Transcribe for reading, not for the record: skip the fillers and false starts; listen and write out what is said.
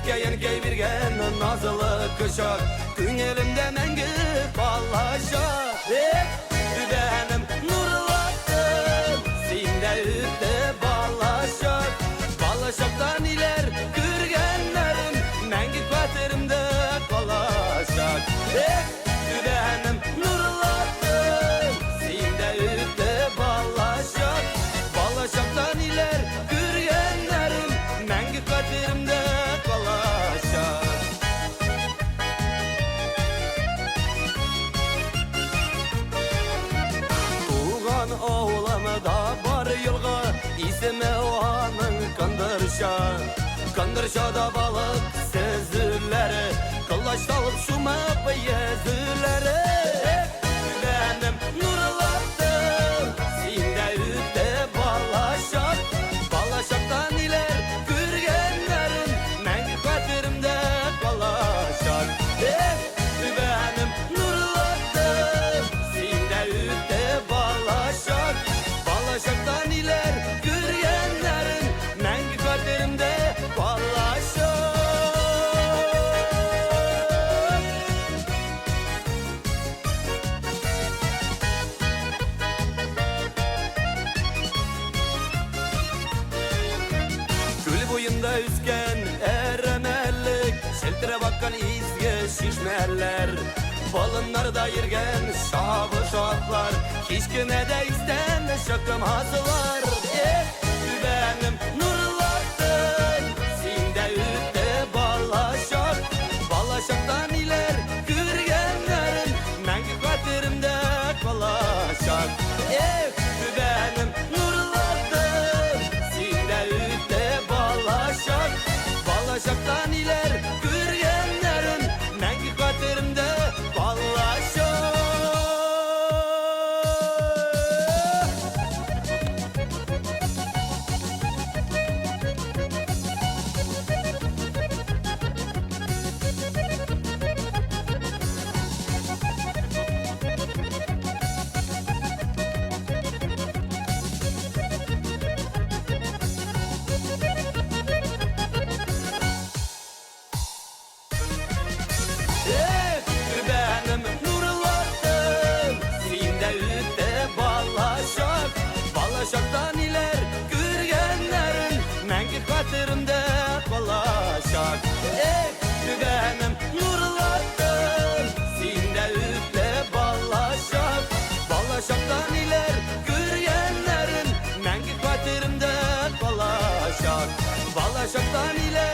Yenkey birgen nazılı kışak Künyelimde mengi ballaşak Benim nurlattım Sinde ütte ballaşak Ballaşaktan iler kürgenlerim Mengi kvaterimde kalaşak Benim nurlattım Sinde ütte ballaşak Ballaşaktan iler kürgenlerim Mengi kvaterimde oğlanı da var yılga İsime oğanın Kandırşa Kandırşa'da balık sezüleri Kılaç dalıp şumap yezüleri Benim nurlattım Sinde ütte balaşak Balaşaktan iler kürgenlerim Mengi kvaterimde kalaşak Benim nurlattım Sinde ütte balaşak Balaşaktan iler kürgenlerin Mengi kaderimde balaşak Gül boyunda üsken eremellik Şeltire bakkan izge şişmeler Balınlarda yirgen şabı şatlar Hiç kime de isten şakım hazılar Benim nurlattın Sinde ütte balaşak Balaşaktan iler kürgenlerin Mengi kvaterimde kalaşak Benim nurlattın Sinde ütte balaşak Balaşaktan iler kürgenlerin Mengi kvaterimde balaşak Benim nurlattım Sinde ütte balaşak Balaşaktan iler kürgenlerin Mengi kvaterimde kalaşak Benim nurlattım Sinde ütte balaşak Balaşaktan iler kürgenlerin Mengi kvaterimde kalaşak Balaşaktan iler